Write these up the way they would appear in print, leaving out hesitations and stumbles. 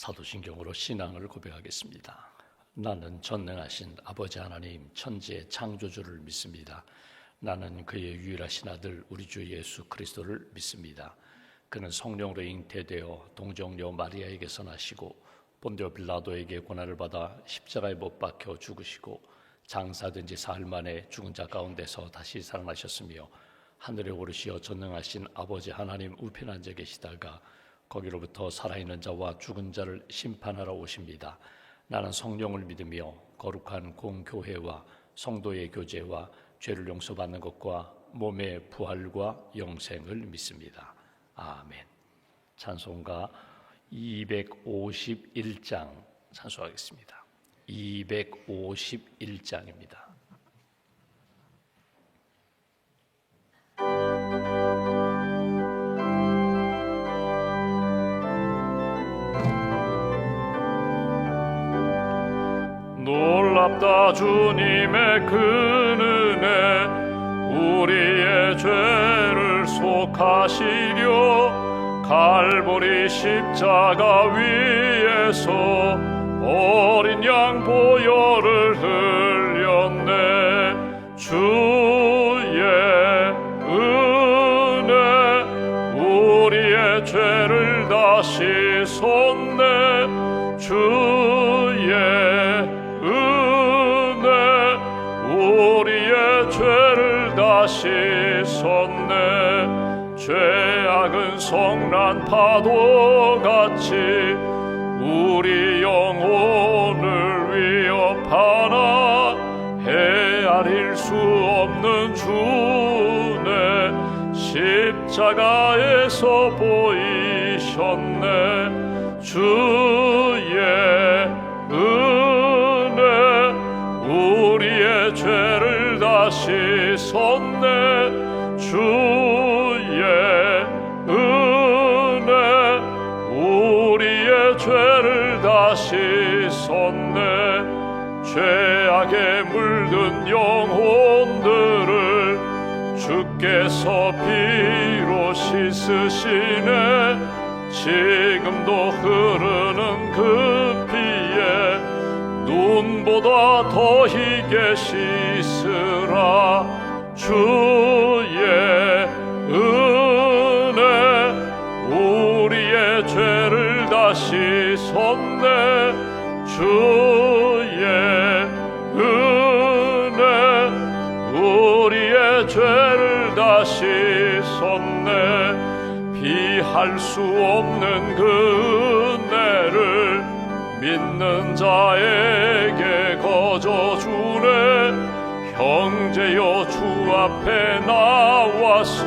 사도신경으로 신앙을 고백하겠습니다. 나는 전능하신 아버지 하나님 천지의 창조주를 믿습니다. 나는 그의 유일하신 아들 우리 주 예수 그리스도를 믿습니다. 그는 성령으로 잉태되어 동정녀 마리아에게서 나시고 본디오 빌라도에게 고난을 받아 십자가에 못 박혀 죽으시고 장사된 지 사흘 만에 죽은 자 가운데서 다시 살아나셨으며 하늘에 오르시어 전능하신 아버지 하나님 우편에 앉아 계시다가 거기로부터 살아있는 자와 죽은 자를 심판하러 오십니다. 나는 성령을 믿으며 거룩한 공교회와 성도의 교제와 죄를 용서받는 것과 몸의 부활과 영생을 믿습니다. 아멘. 찬송가 251장 찬송하겠습니다. 251장입니다. 놀랍다 주님의 큰 은혜 우리의 죄를 속하시려 갈보리 십자가 위에서 어린 양 보혈을 흘렸네. 주의 은혜 우리의 죄를 다 씻었네. 주의 은혜 우리의 죄를 다 씻었네. 죄악은 성난 파도같이 우리 영혼을 위협하나 헤아릴 수 없는 주네. 십자가에서 보이셨네. 주의 은혜 우리의 죄를 다 씻었네. 주의 은혜 우리의 죄를 다 씻었네. 죄악에 물든 영혼들을 주께서 피로 씻으시네. 지금도 흐르는 그 피에 눈보다 더 희게 씻으라. 주의 은혜 우리의 죄를 다 씻었네. 주의 은혜 우리의 죄를 다 씻었네. 비할 수 없는 그 은혜를 믿는 자에게 거저주네. 형제여 주 앞에 나와서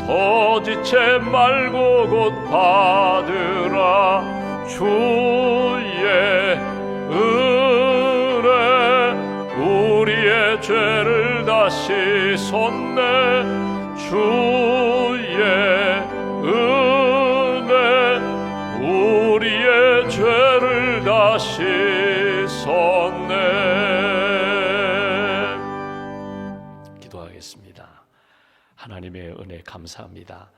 더 지체 말고 곧 받으라. 주의 은혜 우리의 죄를 다 씻었네. 주의 은혜 우리의 죄를 다 씻었네. 기도하겠습니다. 하나님의 은혜 감사합니다.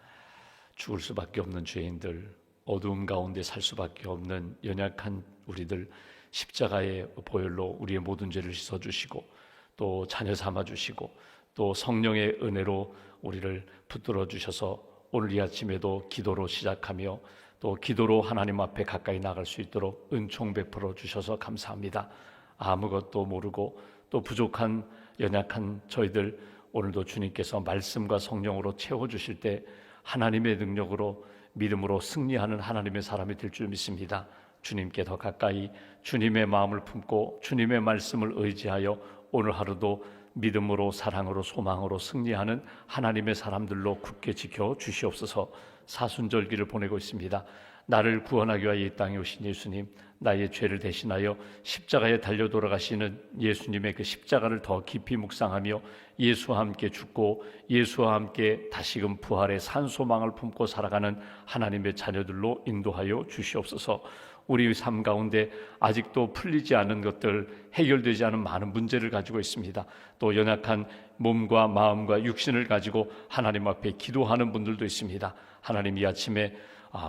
죽을 수밖에 없는 죄인들, 어두움 가운데 살 수밖에 없는 연약한 우리들 십자가의 보혈로 우리의 모든 죄를 씻어주시고 또 자녀 삼아주시고 또 성령의 은혜로 우리를 붙들어 주셔서 오늘 이 아침에도 기도로 시작하며 또 기도로 하나님 앞에 가까이 나갈 수 있도록 은총 베풀어 주셔서 감사합니다. 아무것도 모르고 또 부족한 연약한 저희들 오늘도 주님께서 말씀과 성령으로 채워주실 때 하나님의 능력으로 믿음으로 승리하는 하나님의 사람이 될 줄 믿습니다. 주님께 더 가까이 주님의 마음을 품고 주님의 말씀을 의지하여 오늘 하루도 믿음으로 사랑으로 소망으로 승리하는 하나님의 사람들로 굳게 지켜 주시옵소서. 사순절기를 보내고 있습니다. 나를 구원하기 위하여 이 땅에 오신 예수님, 나의 죄를 대신하여 십자가에 달려 돌아가시는 예수님의 그 십자가를 더 깊이 묵상하며 예수와 함께 죽고 예수와 함께 다시금 부활의 산소망을 품고 살아가는 하나님의 자녀들로 인도하여 주시옵소서. 우리 삶 가운데 아직도 풀리지 않은 것들, 해결되지 않은 많은 문제를 가지고 있습니다. 또 연약한 몸과 마음과 육신을 가지고 하나님 앞에 기도하는 분들도 있습니다. 하나님, 이 아침에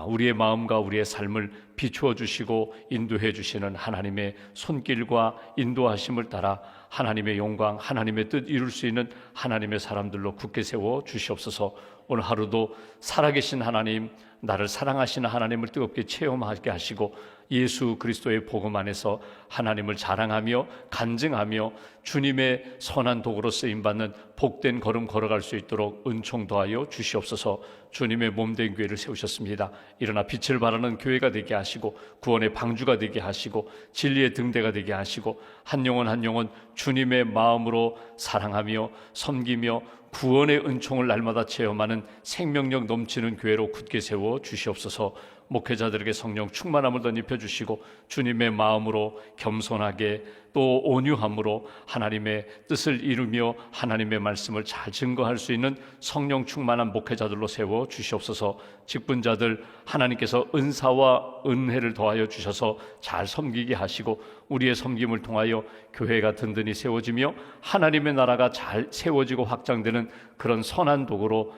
우리의 마음과 우리의 삶을 비추어 주시고 인도해 주시는 하나님의 손길과 인도하심을 따라 하나님의 영광, 하나님의 뜻 이룰 수 있는 하나님의 사람들로 굳게 세워 주시옵소서. 오늘 하루도 살아계신 하나님, 나를 사랑하시는 하나님을 뜨겁게 체험하게 하시고 예수 그리스도의 복음 안에서 하나님을 자랑하며 간증하며 주님의 선한 도구로 쓰임받는 복된 걸음 걸어갈 수 있도록 은총 더하여 주시옵소서. 주님의 몸된 교회를 세우셨습니다. 일어나 빛을 발하는 교회가 되게 하시고 구원의 방주가 되게 하시고 진리의 등대가 되게 하시고 한 영혼 한 영혼 주님의 마음으로 사랑하며 섬기며 구원의 은총을 날마다 체험하는 생명력 넘치는 교회로 굳게 세워 주시옵소서. 목회자들에게 성령 충만함을 덧입혀 주시고 주님의 마음으로 겸손하게 또 온유함으로 하나님의 뜻을 이루며 하나님의 말씀을 잘 증거할 수 있는 성령 충만한 목회자들로 세워 주시옵소서. 직분자들 하나님께서 은사와 은혜를 더하여 주셔서 잘 섬기게 하시고 우리의 섬김을 통하여 교회가 든든히 세워지며 하나님의 나라가 잘 세워지고 확장되는 그런 선한 도구로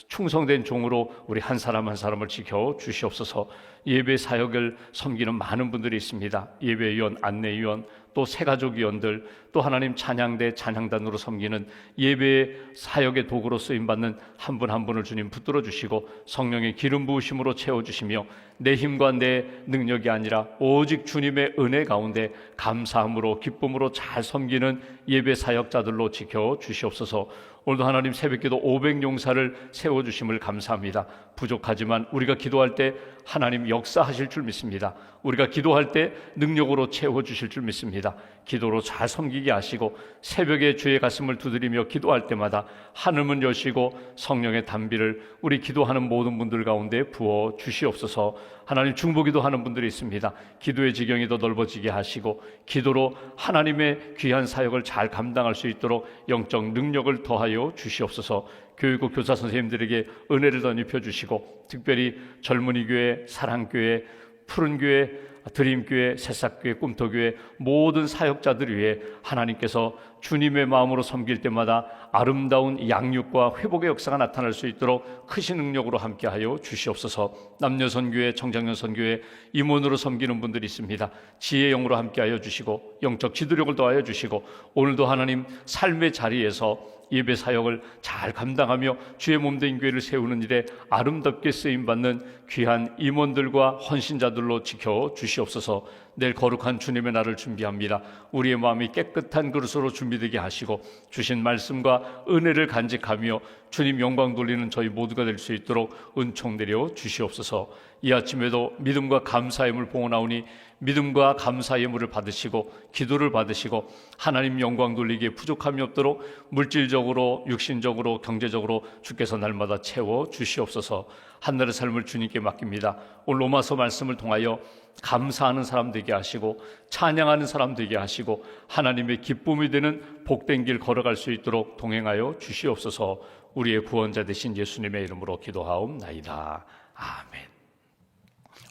충성된 종으로 우리 한 사람 한 사람을 지켜 주시옵소서. 예배 사역을 섬기는 많은 분들이 있습니다. 예배위원, 안내위원, 또 새가족위원들, 또 하나님 찬양대 찬양단으로 섬기는 예배 사역의 도구로 쓰임받는 한 분 한 분을 주님 붙들어 주시고 성령의 기름 부으심으로 채워주시며 내 힘과 내 능력이 아니라 오직 주님의 은혜 가운데 감사함으로 기쁨으로 잘 섬기는 예배 사역자들로 지켜 주시옵소서. 오늘도 하나님 새벽기도 500용사를 세워주심을 감사합니다. 부족하지만 우리가 기도할 때 하나님 역사하실 줄 믿습니다. 우리가 기도할 때 능력으로 채워주실 줄 믿습니다. 기도로 잘 섬기게 하시고 새벽에 주의 가슴을 두드리며 기도할 때마다 하늘문 여시고 성령의 단비를 우리 기도하는 모든 분들 가운데 부어 주시옵소서. 하나님 중보기도 하는 분들이 있습니다. 기도의 지경이 더 넓어지게 하시고 기도로 하나님의 귀한 사역을 잘 감당할 수 있도록 영적 능력을 더하여 주시옵소서. 교육국 교사 선생님들에게 은혜를 덧입혀 주시고 특별히 젊은이 교회, 사랑교회, 푸른교회, 드림교회, 새싹교회, 꿈터교회 모든 사역자들 위해 하나님께서 주님의 마음으로 섬길 때마다 아름다운 양육과 회복의 역사가 나타날 수 있도록 크신 능력으로 함께하여 주시옵소서. 남녀선교회, 청장년선교회 임원으로 섬기는 분들이 있습니다. 지혜의 영으로 함께하여 주시고 영적 지도력을 더하여 주시고 오늘도 하나님 삶의 자리에서 예배 사역을 잘 감당하며 주의 몸된 교회를 세우는 일에 아름답게 쓰임받는 귀한 임원들과 헌신자들로 지켜 주시옵소서. 내일 거룩한 주님의 날을 준비합니다. 우리의 마음이 깨끗한 그릇으로 준비되게 하시고 주신 말씀과 은혜를 간직하며 주님 영광 돌리는 저희 모두가 될 수 있도록 은총 내려 주시옵소서. 이 아침에도 믿음과 감사의 물 봉헌하오니 믿음과 감사의 물을 받으시고 기도를 받으시고 하나님 영광 돌리기에 부족함이 없도록 물질적으로 육신적으로 경제적으로 주께서 날마다 채워 주시옵소서. 한날의 삶을 주님께 맡깁니다. 오늘 로마서 말씀을 통하여 감사하는 사람 되게 하시고 찬양하는 사람 되게 하시고 하나님의 기쁨이 되는 복된 길 걸어갈 수 있도록 동행하여 주시옵소서. 우리의 구원자 되신 예수님의 이름으로 기도하옵나이다. 아멘.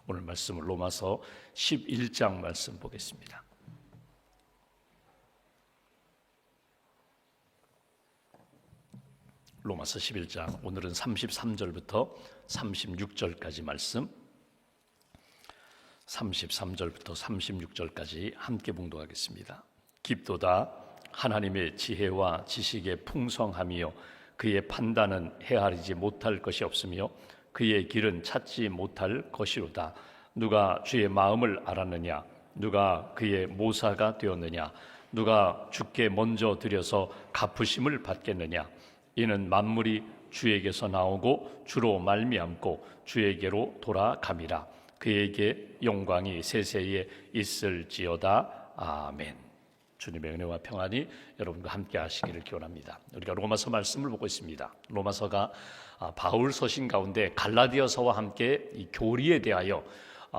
오늘 말씀은 로마서 11장 말씀 보겠습니다. 로마서 11장 오늘은 33절부터 36절까지 말씀 33절부터 36절까지 함께 봉독하겠습니다. 깊도다 하나님의 지혜와 지식의 풍성함이요 그의 판단은 헤아리지 못할 것이 없으며 그의 길은 찾지 못할 것이로다. 누가 주의 마음을 알았느냐? 누가 그의 모사가 되었느냐? 누가 주께 먼저 드려서 갚으심을 받겠느냐? 이는 만물이 주에게서 나오고 주로 말미암고 주에게로 돌아감이라. 그에게 영광이 세세에 있을지어다. 아멘. 주님의 은혜와 평안이 여러분과 함께 하시기를 기원합니다. 우리가 로마서 말씀을 보고 있습니다. 로마서가 바울 서신 가운데 갈라디아서와 함께 이 교리에 대하여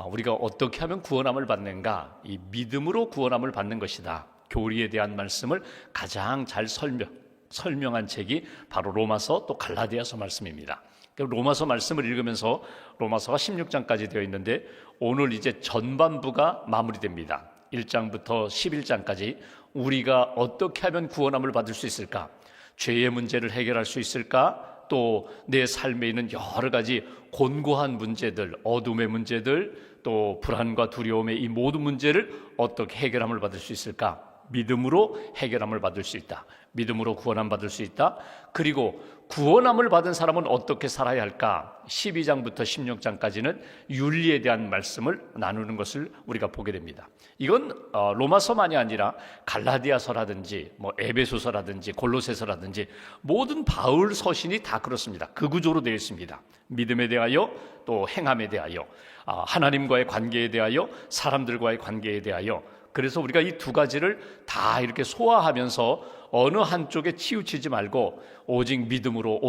우리가 어떻게 하면 구원함을 받는가, 이 믿음으로 구원함을 받는 것이다, 교리에 대한 말씀을 가장 잘 설명한 책이 바로 로마서 또 갈라디아서 말씀입니다. 로마서 말씀을 읽으면서 로마서가 16장까지 되어 있는데 오늘 이제 전반부가 마무리됩니다. 1장부터 11장까지 우리가 어떻게 하면 구원함을 받을 수 있을까, 죄의 문제를 해결할 수 있을까, 또 내 삶에 있는 여러 가지 곤고한 문제들, 어둠의 문제들, 또 불안과 두려움의 이 모든 문제를 어떻게 해결함을 받을 수 있을까? 믿음으로 해결함을 받을 수 있다. 믿음으로 구원함 받을 수 있다. 그리고 구원함을 받은 사람은 어떻게 살아야 할까? 12장부터 16장까지는 윤리에 대한 말씀을 나누는 것을 우리가 보게 됩니다. 이건 로마서만이 아니라 갈라디아서라든지 에베소서라든지 골로새서라든지 모든 바울 서신이 다 그렇습니다. 그 구조로 되어 있습니다. 믿음에 대하여, 또 행함에 대하여, 하나님과의 관계에 대하여, 사람들과의 관계에 대하여. 그래서 우리가 이 두 가지를 다 이렇게 소화하면서 어느 한쪽에 치우치지 말고 오직 믿음으로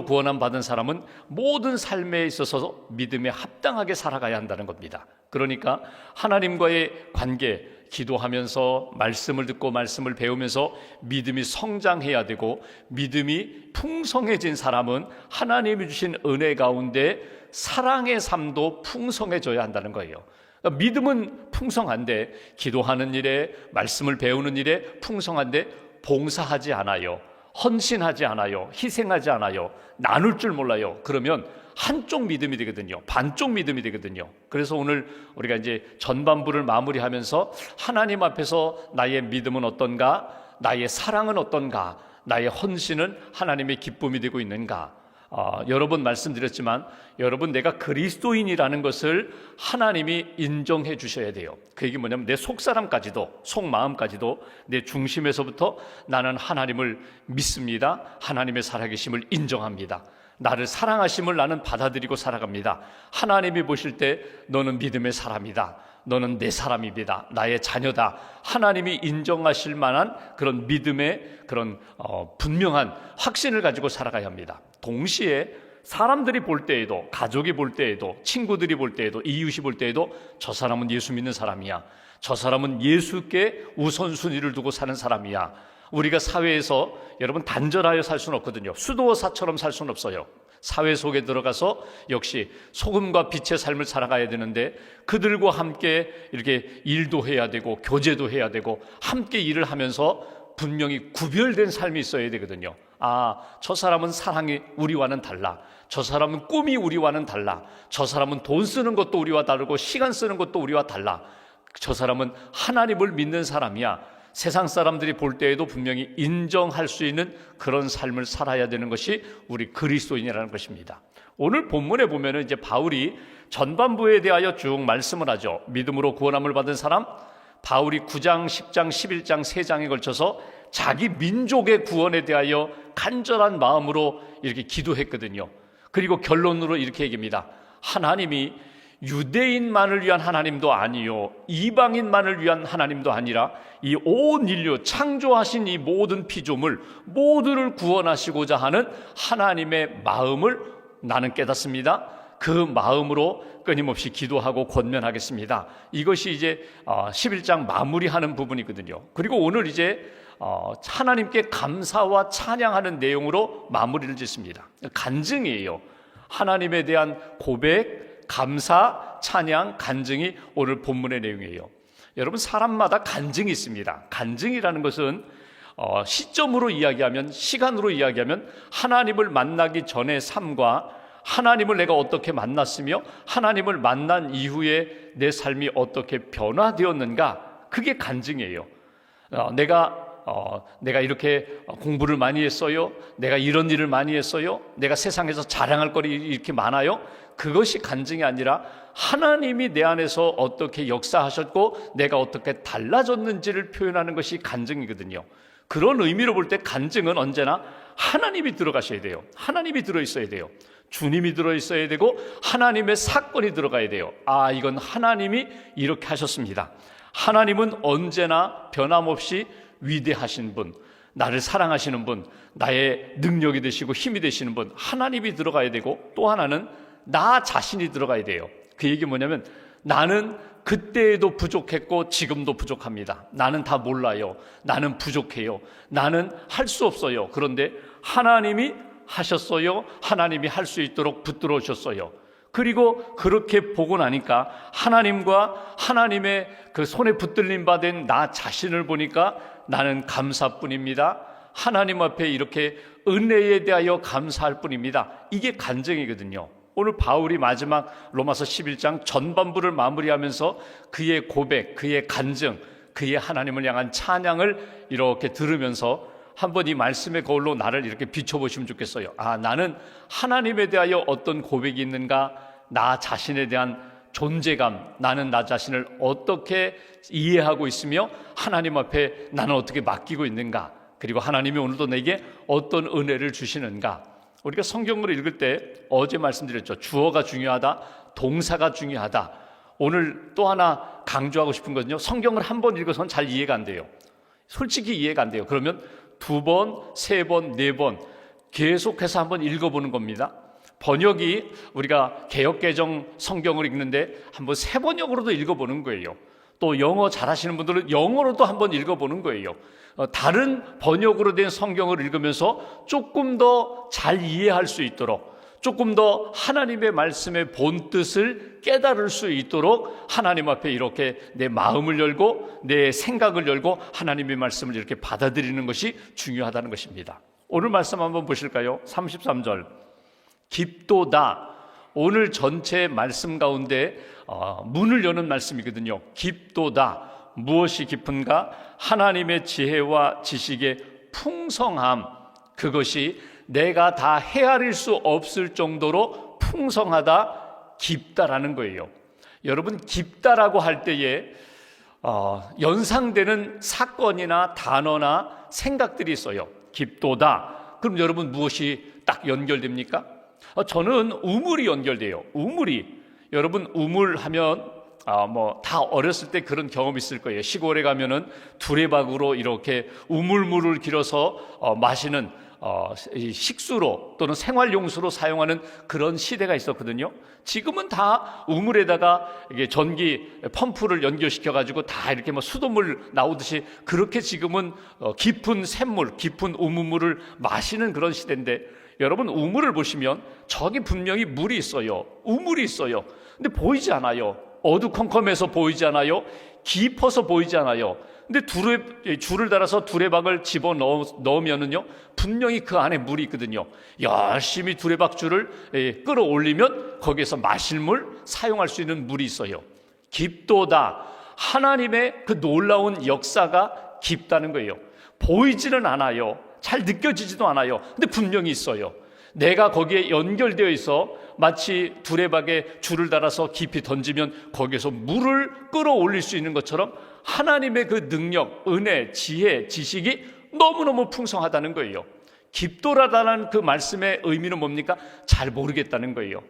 구원함 받은 사람은 모든 삶에 있어서 믿음에 합당하게 살아가야 한다는 겁니다. 그러니까 하나님과의 관계, 기도하면서 말씀을 듣고 말씀을 배우면서 믿음이 성장해야 되고, 믿음이 풍성해진 사람은 하나님이 주신 은혜 가운데 사랑의 삶도 풍성해져야 한다는 거예요. 믿음은 풍성한데, 기도하는 일에, 말씀을 배우는 일에 풍성한데 봉사하지 않아요. 헌신하지 않아요. 희생하지 않아요. 나눌 줄 몰라요. 그러면 한쪽 믿음이 되거든요. 반쪽 믿음이 되거든요. 그래서 오늘 우리가 이제 전반부를 마무리하면서 하나님 앞에서 나의 믿음은 어떤가? 나의 사랑은 어떤가? 나의 헌신은 하나님의 기쁨이 되고 있는가? 여러 번 말씀드렸지만, 여러분, 내가 그리스도인이라는 것을 하나님이 인정해 주셔야 돼요. 그 얘기 뭐냐면, 내 속사람까지도, 속마음까지도, 내 중심에서부터 나는 하나님을 믿습니다. 하나님의 살아계심을 인정합니다. 나를 사랑하심을 나는 받아들이고 살아갑니다. 하나님이 보실 때 너는 믿음의 사람이다. 너는 내 사람입니다. 나의 자녀다. 하나님이 인정하실 만한 그런 믿음의 그런 분명한 확신을 가지고 살아가야 합니다. 동시에 사람들이 볼 때에도, 가족이 볼 때에도, 친구들이 볼 때에도, 이웃이 볼 때에도 저 사람은 예수 믿는 사람이야. 저 사람은 예수께 우선순위를 두고 사는 사람이야. 우리가 사회에서 여러분 단절하여 살 수는 없거든요. 수도사처럼 살 수는 없어요. 사회 속에 들어가서 역시 소금과 빛의 삶을 살아가야 되는데, 그들과 함께 이렇게 일도 해야 되고 교제도 해야 되고 함께 일을 하면서 분명히 구별된 삶이 있어야 되거든요. 저 사람은 사랑이 우리와는 달라. 저 사람은 꿈이 우리와는 달라. 저 사람은 돈 쓰는 것도 우리와 다르고 시간 쓰는 것도 우리와 달라. 저 사람은 하나님을 믿는 사람이야. 세상 사람들이 볼 때에도 분명히 인정할 수 있는 그런 삶을 살아야 되는 것이 우리 그리스도인이라는 것입니다. 오늘 본문에 보면은 이제 바울이 전반부에 대하여 쭉 말씀을 하죠. 믿음으로 구원함을 받은 사람, 바울이 9장, 10장, 11장 3장에 걸쳐서 자기 민족의 구원에 대하여 간절한 마음으로 이렇게 기도했거든요. 그리고 결론으로 이렇게 얘기합니다. 하나님이 유대인만을 위한 하나님도 아니요, 이방인만을 위한 하나님도 아니라 이 온 인류 창조하신 이 모든 피조물 모두를 구원하시고자 하는 하나님의 마음을 나는 깨닫습니다. 그 마음으로 끊임없이 기도하고 권면하겠습니다. 이것이 이제 11장 마무리하는 부분이거든요. 그리고 오늘 이제 하나님께 감사와 찬양하는 내용으로 마무리를 짓습니다. 간증이에요. 하나님에 대한 고백, 감사, 찬양, 간증이 오늘 본문의 내용이에요. 여러분, 사람마다 간증이 있습니다. 간증이라는 것은 시점으로 이야기하면, 시간으로 이야기하면 하나님을 만나기 전의 삶과 하나님을 내가 어떻게 만났으며 하나님을 만난 이후에 내 삶이 어떻게 변화되었는가, 그게 간증이에요. 내가 이렇게 공부를 많이 했어요. 내가 이런 일을 많이 했어요. 내가 세상에서 자랑할 거리 이렇게 많아요. 그것이 간증이 아니라 하나님이 내 안에서 어떻게 역사하셨고 내가 어떻게 달라졌는지를 표현하는 것이 간증이거든요. 그런 의미로 볼 때 간증은 언제나 하나님이 들어가셔야 돼요. 하나님이 들어있어야 돼요. 주님이 들어있어야 되고 하나님의 사건이 들어가야 돼요. 이건 하나님이 이렇게 하셨습니다. 하나님은 언제나 변함없이 위대하신 분, 나를 사랑하시는 분, 나의 능력이 되시고 힘이 되시는 분, 하나님이 들어가야 되고, 또 하나는 나 자신이 들어가야 돼요. 그 얘기 뭐냐면, 나는 그때에도 부족했고 지금도 부족합니다. 나는 다 몰라요. 나는 부족해요. 나는 할 수 없어요. 그런데 하나님이 하셨어요. 하나님이 할 수 있도록 붙들어 주셨어요. 그리고 그렇게 보고 나니까 하나님과 하나님의 그 손에 붙들림 받은 나 자신을 보니까 나는 감사뿐입니다. 하나님 앞에 이렇게 은혜에 대하여 감사할 뿐입니다. 이게 간증이거든요. 오늘 바울이 마지막 로마서 11장 전반부를 마무리하면서 그의 고백, 그의 간증, 그의 하나님을 향한 찬양을 이렇게 들으면서 한번 이 말씀의 거울로 나를 이렇게 비춰보시면 좋겠어요. 아, 나는 하나님에 대하여 어떤 고백이 있는가, 나 자신에 대한 존재감, 나는 나 자신을 어떻게 이해하고 있으며 하나님 앞에 나는 어떻게 맡기고 있는가, 그리고 하나님이 오늘도 내게 어떤 은혜를 주시는가. 우리가 성경을 읽을 때 어제 말씀드렸죠. 주어가 중요하다, 동사가 중요하다. 오늘 또 하나 강조하고 싶은 것은요, 성경을 한 번 읽어서는 잘 이해가 안 돼요. 솔직히 이해가 안 돼요. 그러면 2번, 3번, 4번 계속해서 한번 읽어보는 겁니다. 번역이 우리가 개역개정 성경을 읽는데 한번 3번역으로도 읽어보는 거예요. 또 영어 잘하시는 분들은 영어로도 한번 읽어보는 거예요. 다른 번역으로 된 성경을 읽으면서 조금 더 잘 이해할 수 있도록, 조금 더 하나님의 말씀의 본뜻을 깨달을 수 있도록 하나님 앞에 이렇게 내 마음을 열고 내 생각을 열고 하나님의 말씀을 이렇게 받아들이는 것이 중요하다는 것입니다. 오늘 말씀 한번 보실까요? 33절 깊도다. 오늘 전체 말씀 가운데 문을 여는 말씀이거든요. 깊도다. 무엇이 깊은가? 하나님의 지혜와 지식의 풍성함, 그것이 내가 다 헤아릴 수 없을 정도로 풍성하다, 깊다라는 거예요. 여러분, 깊다라고 할 때에 연상되는 사건이나 단어나 생각들이 있어요. 깊도다. 그럼 여러분 무엇이 딱 연결됩니까? 저는 우물이 연결돼요. 우물이. 여러분, 우물하면 다 어렸을 때 그런 경험 있을 거예요. 시골에 가면은 두레박으로 이렇게 우물물을 길어서 마시는 식수로 또는 생활용수로 사용하는 그런 시대가 있었거든요. 지금은 다 우물에다가 이게 전기 펌프를 연결시켜 가지고 다 이렇게 수돗물 나오듯이 그렇게 지금은 깊은 샘물, 깊은 우물물을 마시는 그런 시대인데, 여러분 우물을 보시면 저기 분명히 물이 있어요. 우물이 있어요. 근데 보이지 않아요. 어두컴컴해서 보이지 않아요. 깊어서 보이지 않아요. 근데 줄을 달아서 두레박을 집어 넣으면은요, 분명히 그 안에 물이 있거든요. 열심히 두레박 줄을 끌어올리면 거기에서 마실 물, 사용할 수 있는 물이 있어요. 깊도다. 하나님의 그 놀라운 역사가 깊다는 거예요. 보이지는 않아요. 잘 느껴지지도 않아요. 근데 분명히 있어요. 내가 거기에 연결되어 있어 마치 두레박에 줄을 달아서 깊이 던지면 거기에서 물을 끌어올릴 수 있는 것처럼 하나님의 그 능력, 은혜, 지혜, 지식이 너무너무 풍성하다는 거예요. 깊도라다는 그 말씀의 의미는 뭡니까? 잘 모르겠다는 거예요.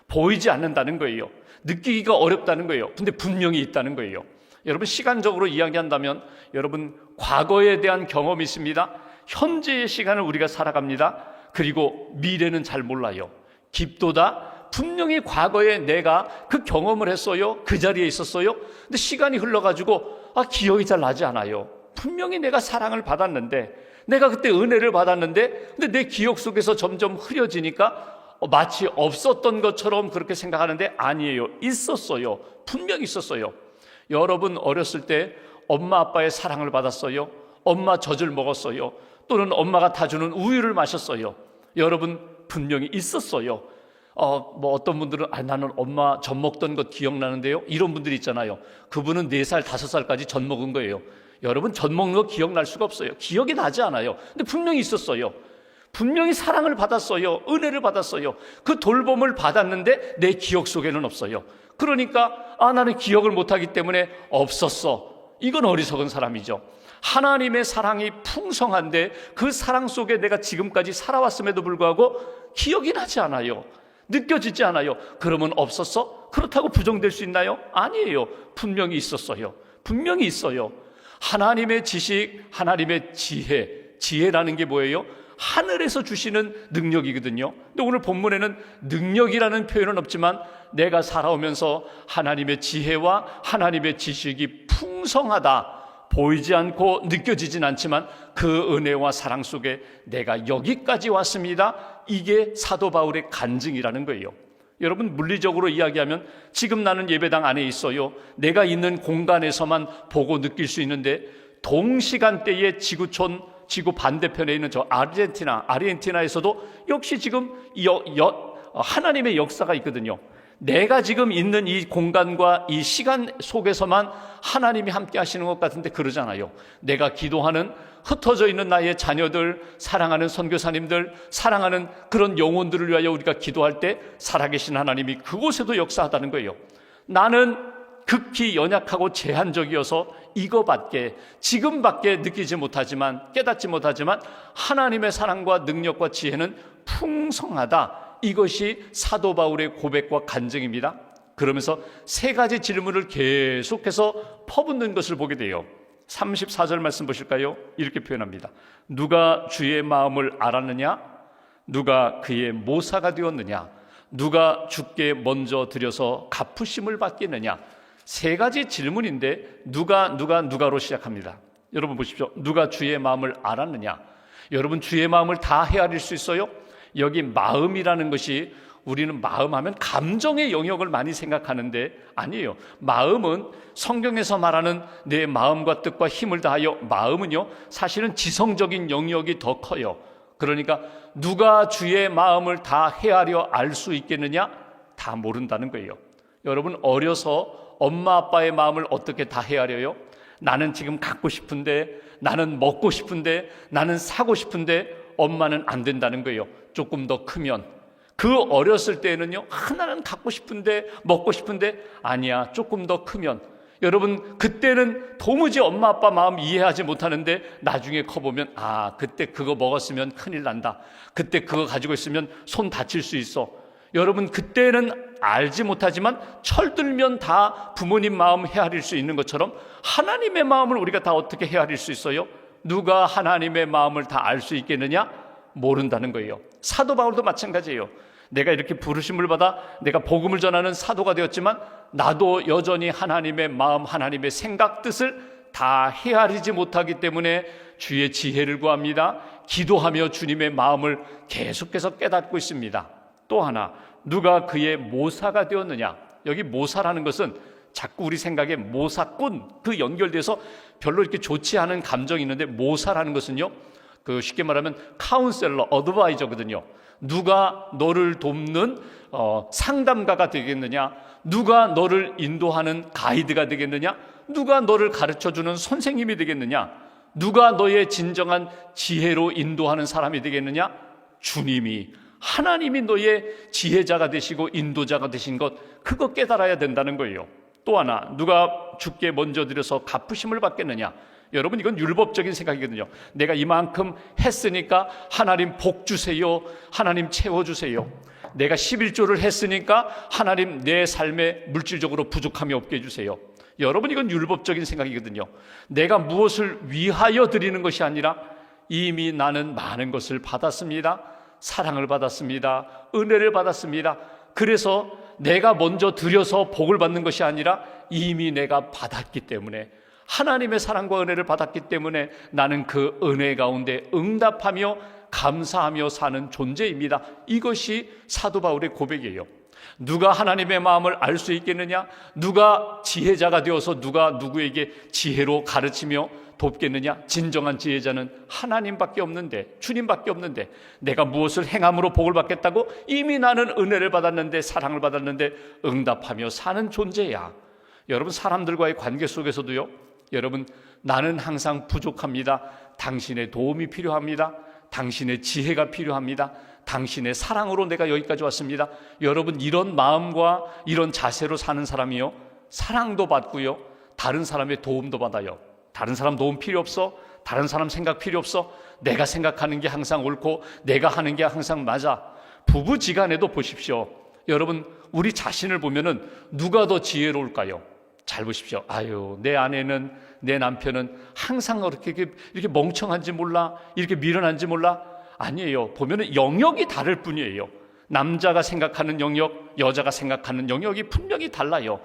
보이지 않는다는 거예요. 느끼기가 어렵다는 거예요. 근데 분명히 있다는 거예요. 여러분, 시간적으로 이야기한다면 여러분 과거에 대한 경험이 있습니다. 현재의 시간을 우리가 살아갑니다. 그리고 미래는 잘 몰라요. 깊도다. 분명히 과거에 내가 그 경험을 했어요. 그 자리에 있었어요. 근데 시간이 흘러가지고 기억이 잘 나지 않아요. 분명히 내가 사랑을 받았는데, 내가 그때 은혜를 받았는데, 근데 내 기억 속에서 점점 흐려지니까 마치 없었던 것처럼 그렇게 생각하는데 아니에요. 있었어요. 분명히 있었어요. 여러분 어렸을 때 엄마 아빠의 사랑을 받았어요. 엄마 젖을 먹었어요. 또는 엄마가 타주는 우유를 마셨어요. 여러분 분명히 있었어요. 어떤 분들은 나는 엄마 젖 먹던 것 기억나는데요. 이런 분들이 있잖아요. 그분은 4살, 5살까지 젖 먹은 거예요. 여러분 젖 먹는 거 기억날 수가 없어요. 기억이 나지 않아요. 근데 분명히 있었어요. 분명히 사랑을 받았어요. 은혜를 받았어요. 그 돌봄을 받았는데 내 기억 속에는 없어요. 그러니까 나는 기억을 못하기 때문에 없었어. 이건 어리석은 사람이죠. 하나님의 사랑이 풍성한데 그 사랑 속에 내가 지금까지 살아왔음에도 불구하고 기억이 나지 않아요. 느껴지지 않아요. 그러면 없었어? 그렇다고 부정될 수 있나요? 아니에요. 분명히 있었어요. 분명히 있어요. 하나님의 지식, 하나님의 지혜라는 게 뭐예요? 하늘에서 주시는 능력이거든요. 근데 오늘 본문에는 능력이라는 표현은 없지만 내가 살아오면서 하나님의 지혜와 하나님의 지식이 풍성하다. 보이지 않고 느껴지진 않지만 그 은혜와 사랑 속에 내가 여기까지 왔습니다. 이게 사도 바울의 간증이라는 거예요. 여러분 물리적으로 이야기하면 지금 나는 예배당 안에 있어요. 내가 있는 공간에서만 보고 느낄 수 있는데 동시간대에 지구촌 지구 반대편에 있는 저 아르헨티나에서도 역시 지금 하나님의 역사가 있거든요. 내가 지금 있는 이 공간과 이 시간 속에서만 하나님이 함께 하시는 것 같은데 그러잖아요. 내가 기도하는 흩어져 있는 나의 자녀들, 사랑하는 선교사님들, 사랑하는 그런 영혼들을 위하여 우리가 기도할 때 살아계신 하나님이 그곳에도 역사하다는 거예요. 나는 극히 연약하고 제한적이어서 이거밖에, 지금밖에 느끼지 못하지만, 깨닫지 못하지만 하나님의 사랑과 능력과 지혜는 풍성하다. 이것이 사도 바울의 고백과 간증입니다. 그러면서 세 가지 질문을 계속해서 퍼붓는 것을 보게 돼요. 34절 말씀 보실까요? 이렇게 표현합니다. 누가 주의 마음을 알았느냐? 누가 그의 모사가 되었느냐? 누가 주께 먼저 드려서 갚으심을 받겠느냐? 세 가지 질문인데 누가로 시작합니다. 여러분 보십시오. 누가 주의 마음을 알았느냐? 여러분 주의 마음을 다 헤아릴 수 있어요? 여기 마음이라는 것이, 우리는 마음하면 감정의 영역을 많이 생각하는데 아니에요. 마음은 성경에서 말하는 내 마음과 뜻과 힘을 다하여, 마음은요 사실은 지성적인 영역이 더 커요. 그러니까 누가 주의 마음을 다 헤아려 알 수 있겠느냐? 다 모른다는 거예요. 여러분 어려서 엄마 아빠의 마음을 어떻게 다 헤아려요? 나는 지금 갖고 싶은데, 나는 먹고 싶은데, 나는 사고 싶은데 엄마는 안 된다는 거예요. 조금 더 크면. 그 어렸을 때는요, 나는 갖고 싶은데, 먹고 싶은데, 아니야, 조금 더 크면. 여러분 그때는 도무지 엄마 아빠 마음 이해하지 못하는데 나중에 커보면, 그때 그거 먹었으면 큰일 난다, 그때 그거 가지고 있으면 손 다칠 수 있어. 여러분 그때는 알지 못하지만 철들면 다 부모님 마음 헤아릴 수 있는 것처럼 하나님의 마음을 우리가 다 어떻게 헤아릴 수 있어요? 누가 하나님의 마음을 다 알 수 있겠느냐? 모른다는 거예요. 사도 바울도 마찬가지예요. 내가 이렇게 부르심을 받아 내가 복음을 전하는 사도가 되었지만 나도 여전히 하나님의 마음, 하나님의 생각, 뜻을 다 헤아리지 못하기 때문에 주의 지혜를 구합니다. 기도하며 주님의 마음을 계속해서 깨닫고 있습니다. 또 하나, 누가 그의 모사가 되었느냐? 여기 모사라는 것은 자꾸 우리 생각에 모사꾼, 그 연결돼서 별로 이렇게 좋지 않은 감정이 있는데, 모사라는 것은요, 그 쉽게 말하면 카운셀러, 어드바이저거든요. 누가 너를 돕는 상담가가 되겠느냐? 누가 너를 인도하는 가이드가 되겠느냐? 누가 너를 가르쳐주는 선생님이 되겠느냐? 누가 너의 진정한 지혜로 인도하는 사람이 되겠느냐? 주님이, 하나님이 너의 지혜자가 되시고 인도자가 되신 것, 그거 깨달아야 된다는 거예요. 또 하나, 누가 주께 먼저 드려서 갚으심을 받겠느냐? 여러분 이건 율법적인 생각이거든요. 내가 이만큼 했으니까 하나님 복 주세요, 하나님 채워주세요. 내가 11조를 했으니까 하나님 내 삶에 물질적으로 부족함이 없게 해주세요. 여러분 이건 율법적인 생각이거든요. 내가 무엇을 위하여 드리는 것이 아니라 이미 나는 많은 것을 받았습니다. 사랑을 받았습니다. 은혜를 받았습니다. 그래서 내가 먼저 드려서 복을 받는 것이 아니라 이미 내가 받았기 때문에, 하나님의 사랑과 은혜를 받았기 때문에 나는 그 은혜 가운데 응답하며 감사하며 사는 존재입니다. 이것이 사도 바울의 고백이에요. 누가 하나님의 마음을 알 수 있겠느냐? 누가 지혜자가 되어서 누가 누구에게 지혜로 가르치며 돕겠느냐? 진정한 지혜자는 하나님밖에 없는데, 주님밖에 없는데, 내가 무엇을 행함으로 복을 받겠다고? 이미 나는 은혜를 받았는데, 사랑을 받았는데 응답하며 사는 존재야. 여러분 사람들과의 관계 속에서도요, 여러분 나는 항상 부족합니다. 당신의 도움이 필요합니다. 당신의 지혜가 필요합니다. 당신의 사랑으로 내가 여기까지 왔습니다. 여러분 이런 마음과 이런 자세로 사는 사람이요, 사랑도 받고요, 다른 사람의 도움도 받아요. 다른 사람 도움 필요 없어. 다른 사람 생각 필요 없어. 내가 생각하는 게 항상 옳고 내가 하는 게 항상 맞아. 부부지간에도 보십시오. 여러분 우리 자신을 보면은 누가 더 지혜로울까요? 잘 보십시오. 내 아내는, 내 남편은 항상 이렇게 멍청한지 몰라, 이렇게 미련한지 몰라. 아니에요. 보면은 영역이 다를 뿐이에요. 남자가 생각하는 영역, 여자가 생각하는 영역이 분명히 달라요.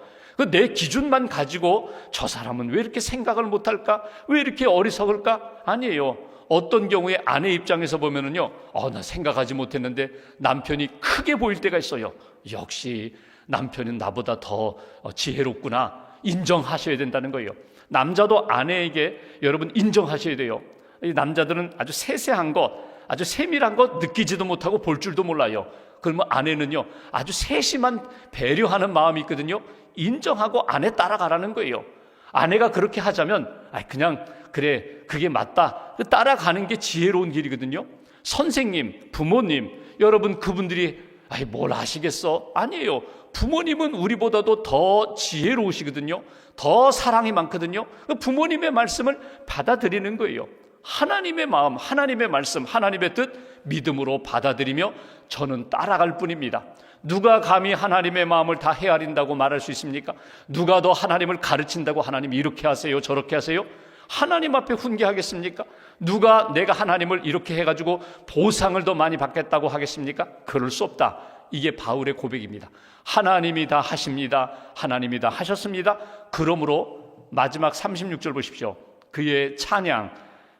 내 기준만 가지고 저 사람은 왜 이렇게 생각을 못할까? 왜 이렇게 어리석을까? 아니에요. 어떤 경우에 아내 입장에서 보면은요, 나 생각하지 못했는데 남편이 크게 보일 때가 있어요. 역시 남편은 나보다 더 지혜롭구나. 인정하셔야 된다는 거예요. 남자도 아내에게 여러분 인정하셔야 돼요. 이 남자들은 아주 세세한 것, 아주 세밀한 것 느끼지도 못하고 볼 줄도 몰라요. 그러면 아내는요, 아주 세심한 배려하는 마음이 있거든요. 인정하고 아내 따라가라는 거예요. 아내가 그렇게 하자면 그냥 그래, 그게 맞다, 따라가는 게 지혜로운 길이거든요. 선생님, 부모님, 여러분 그분들이 뭘 아시겠어? 아니에요. 부모님은 우리보다도 더 지혜로우시거든요. 더 사랑이 많거든요. 부모님의 말씀을 받아들이는 거예요. 하나님의 마음, 하나님의 말씀, 하나님의 뜻 믿음으로 받아들이며 저는 따라갈 뿐입니다. 누가 감히 하나님의 마음을 다 헤아린다고 말할 수 있습니까? 누가 더 하나님을 가르친다고 하나님이 이렇게 하세요, 저렇게 하세요? 하나님 앞에 훈계하겠습니까? 누가 내가 하나님을 이렇게 해가지고 보상을 더 많이 받겠다고 하겠습니까? 그럴 수 없다. 이게 바울의 고백입니다. 하나님이 다 하십니다. 하나님이 다 하셨습니다. 그러므로 마지막 36절 보십시오. 그의 찬양,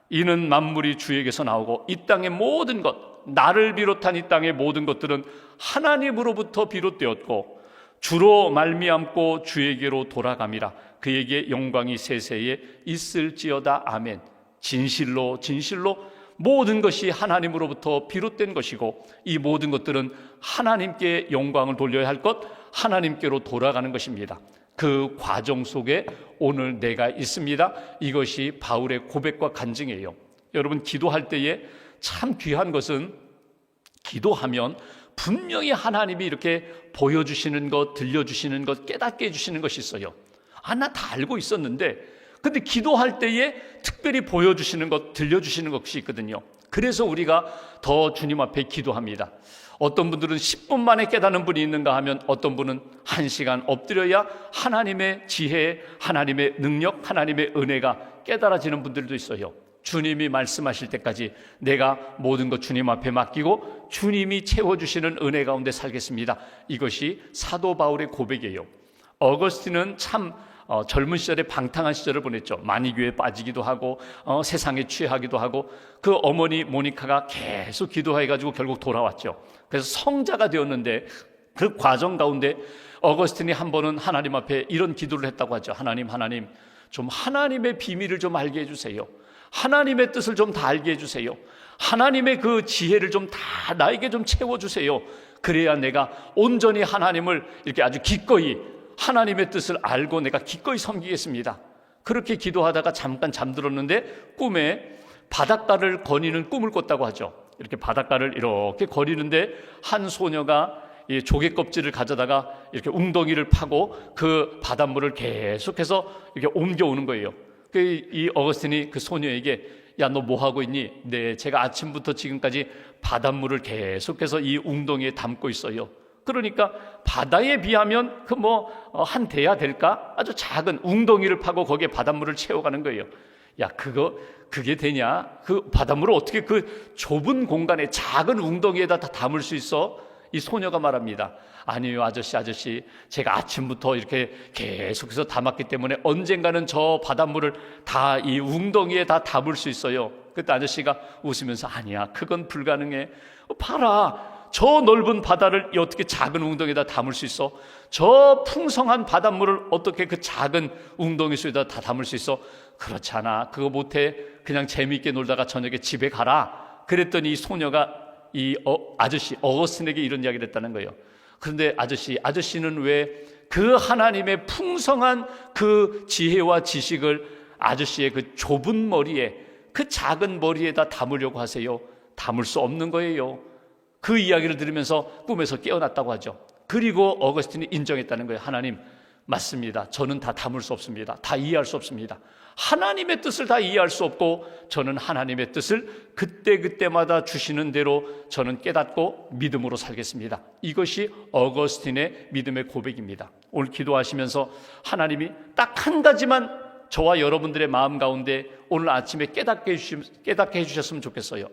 이는 만물이 주에게서 나오고 이 땅의 모든 것, 나를 비롯한 이 땅의 모든 것들은 하나님으로부터 비롯되었고 주로 말미암고 주에게로 돌아감이라. 그에게 영광이 세세에 있을지어다. 아멘. 진실로 진실로 모든 것이 하나님으로부터 비롯된 것이고 이 모든 것들은 하나님께 영광을 돌려야 할 것, 하나님께로 돌아가는 것입니다. 그 과정 속에 오늘 내가 있습니다. 이것이 바울의 고백과 간증이에요. 여러분, 기도할 때에 참 귀한 것은 기도하면 분명히 하나님이 이렇게 보여주시는 것, 들려주시는 것, 깨닫게 해주시는 것이 있어요. 나 다 알고 있었는데, 근데 기도할 때에 특별히 보여주시는 것, 들려주시는 것이 있거든요. 그래서 우리가 더 주님 앞에 기도합니다. 어떤 분들은 10분 만에 깨닫는 분이 있는가 하면 어떤 분은 1시간 엎드려야 하나님의 지혜, 하나님의 능력, 하나님의 은혜가 깨달아지는 분들도 있어요. 주님이 말씀하실 때까지 내가 모든 것 주님 앞에 맡기고 주님이 채워주시는 은혜 가운데 살겠습니다. 이것이 사도 바울의 고백이에요. 어거스틴은 참 젊은 시절에 방탕한 시절을 보냈죠. 만이교에 빠지기도 하고 세상에 취하기도 하고 그 어머니 모니카가 계속 기도해가지고 결국 돌아왔죠. 그래서 성자가 되었는데 그 과정 가운데 어거스틴이 한 번은 하나님 앞에 이런 기도를 했다고 하죠. 하나님 좀 하나님의 비밀을 좀 알게 해주세요. 하나님의 뜻을 좀 다 알게 해주세요. 하나님의 그 지혜를 좀 다 나에게 좀 채워주세요. 그래야 내가 온전히 하나님을 이렇게 아주 기꺼이 하나님의 뜻을 알고 내가 기꺼이 섬기겠습니다. 그렇게 기도하다가 잠깐 잠들었는데 꿈에 바닷가를 거니는 꿈을 꿨다고 하죠. 이렇게 바닷가를 이렇게 거리는데 한 소녀가 이 조개 껍질을 가져다가 이렇게 웅덩이를 파고 그 바닷물을 계속해서 이렇게 옮겨오는 거예요. 이 어거스틴이 그 소녀에게 야, 너 뭐 하고 있니? 네, 제가 아침부터 지금까지 바닷물을 계속해서 이 웅덩이에 담고 있어요. 그러니까 바다에 비하면 한 대야 될까? 아주 작은 웅덩이를 파고 거기에 바닷물을 채워가는 거예요. 야, 그게 되냐? 그 바닷물을 어떻게 그 좁은 공간에 작은 웅덩이에다 다 담을 수 있어? 이 소녀가 말합니다. 아니요, 아저씨, 제가 아침부터 이렇게 계속해서 담았기 때문에 언젠가는 저 바닷물을 다 이 웅덩이에 다 담을 수 있어요. 그때 아저씨가 웃으면서 아니야, 그건 불가능해. 봐라, 저 넓은 바다를 어떻게 작은 웅덩이에다 담을 수 있어? 저 풍성한 바닷물을 어떻게 그 작은 웅덩이 속에다 다 담을 수 있어? 그렇지 않아, 그거 못해. 그냥 재미있게 놀다가 저녁에 집에 가라. 그랬더니 이 소녀가 이 아저씨 어거스틴에게 이런 이야기를 했다는 거예요. 그런데 아저씨는 왜 그 하나님의 풍성한 그 지혜와 지식을 아저씨의 그 좁은 머리에, 그 작은 머리에다 담으려고 하세요? 담을 수 없는 거예요. 그 이야기를 들으면서 꿈에서 깨어났다고 하죠. 그리고 어거스틴이 인정했다는 거예요. 하나님, 맞습니다. 저는 다 담을 수 없습니다. 다 이해할 수 없습니다. 하나님의 뜻을 다 이해할 수 없고 저는 하나님의 뜻을 그때그때마다 주시는 대로 저는 깨닫고 믿음으로 살겠습니다. 이것이 어거스틴의 믿음의 고백입니다. 오늘 기도하시면서 하나님이 딱 한 가지만 저와 여러분들의 마음 가운데 오늘 아침에 깨닫게 해주셨으면 좋겠어요.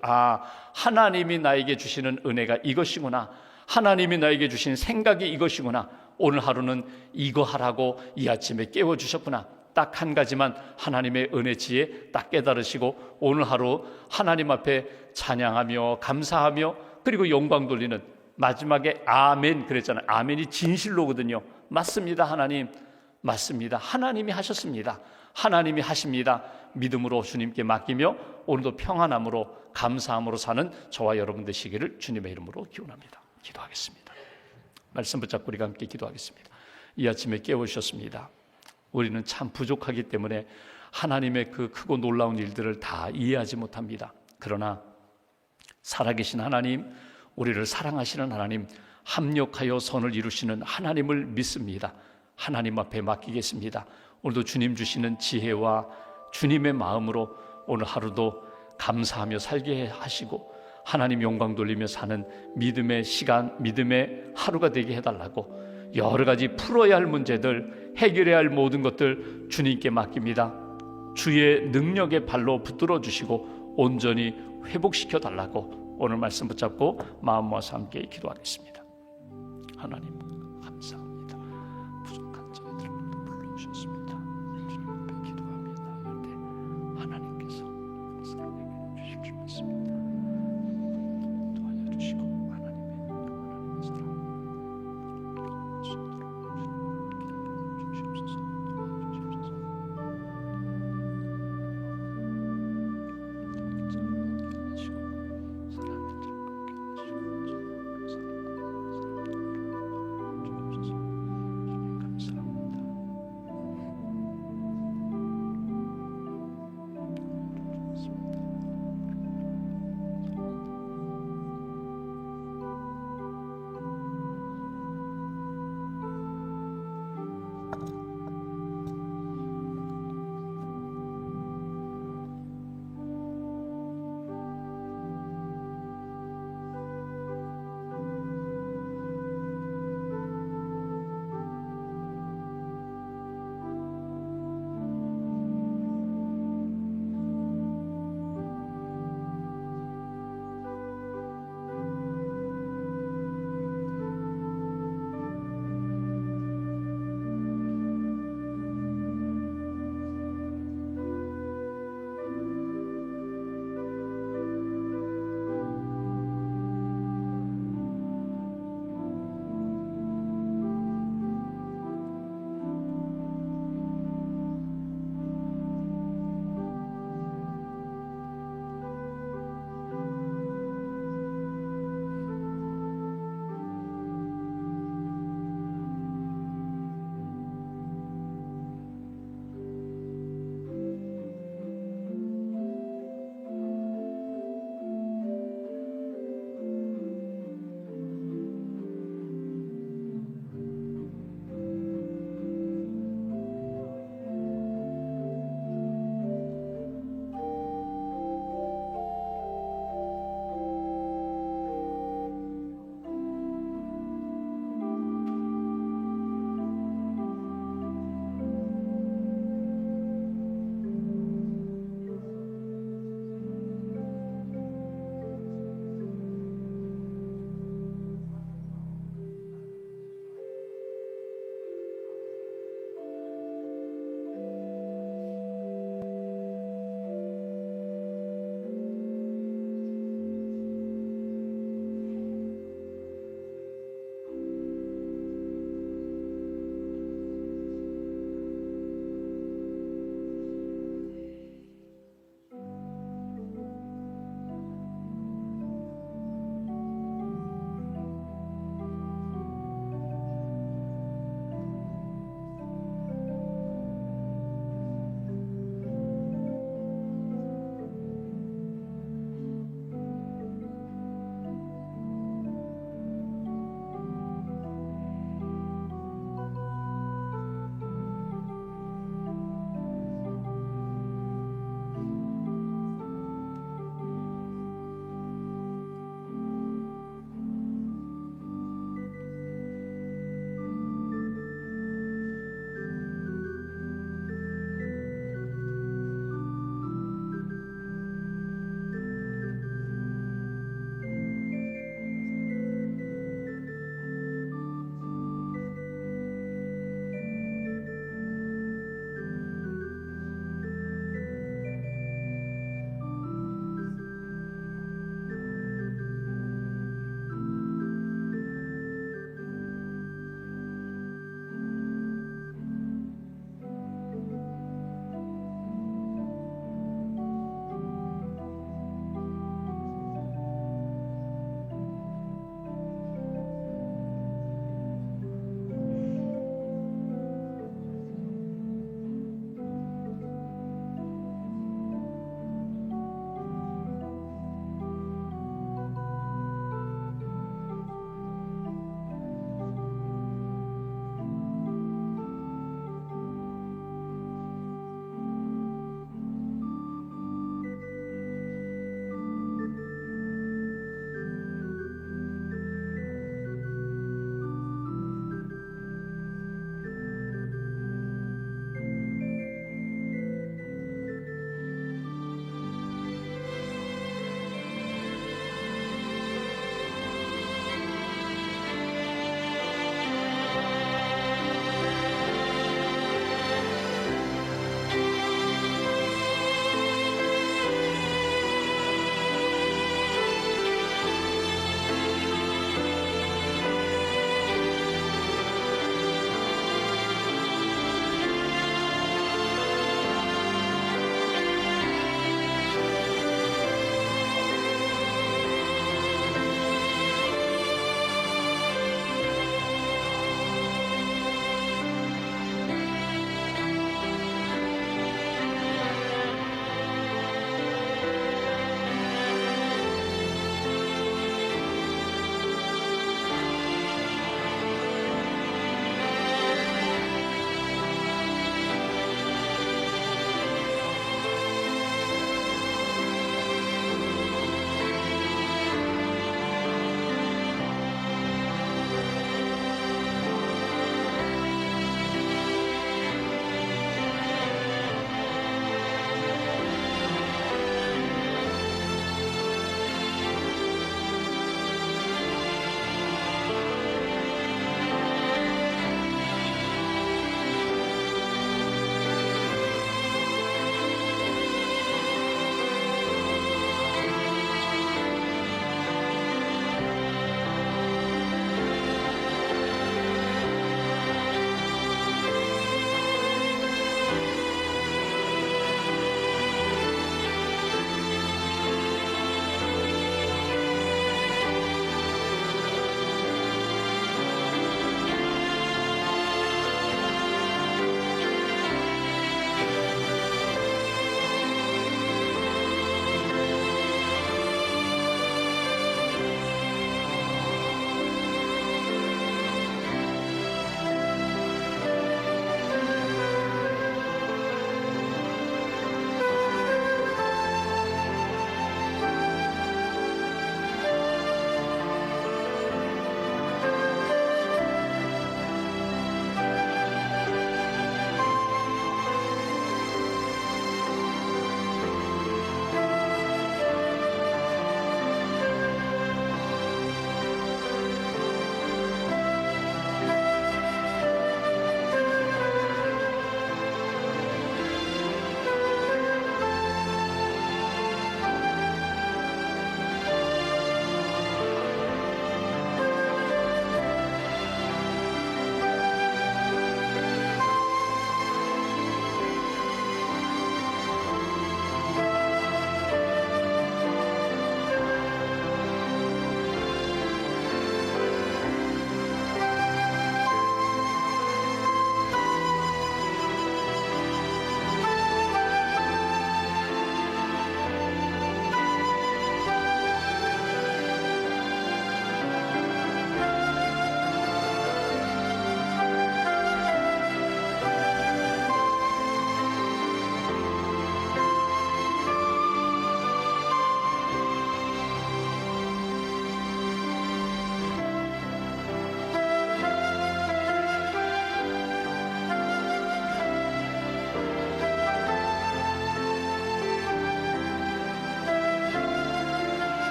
하나님이 나에게 주시는 은혜가 이것이구나. 하나님이 나에게 주신 생각이 이것이구나. 오늘 하루는 이거 하라고 이 아침에 깨워주셨구나. 딱 한 가지만 하나님의 은혜 지혜 딱 깨달으시고 오늘 하루 하나님 앞에 찬양하며 감사하며 그리고 영광 돌리는 마지막에 아멘 그랬잖아요. 아멘이 진실로거든요. 맞습니다, 하나님. 맞습니다. 하나님이 하셨습니다. 하나님이 하십니다. 믿음으로 주님께 맡기며 오늘도 평안함으로 감사함으로 사는 저와 여러분 되시기를 주님의 이름으로 기원합니다. 기도하겠습니다. 말씀 붙잡고 우리가 함께 기도하겠습니다. 이 아침에 깨우셨습니다. 우리는 참 부족하기 때문에 하나님의 그 크고 놀라운 일들을 다 이해하지 못합니다. 그러나 살아계신 하나님, 우리를 사랑하시는 하나님, 합력하여 선을 이루시는 하나님을 믿습니다. 하나님 앞에 맡기겠습니다. 오늘도 주님 주시는 지혜와 주님의 마음으로 오늘 하루도 감사하며 살게 하시고 하나님 영광 돌리며 사는 믿음의 시간, 믿음의 하루가 되게 해달라고 여러 가지 풀어야 할 문제들, 해결해야 할 모든 것들 주님께 맡깁니다. 주의 능력의 발로 붙들어 주시고 온전히 회복시켜 달라고 오늘 말씀 붙잡고 마음 모아서 함께 기도하겠습니다. 하나님,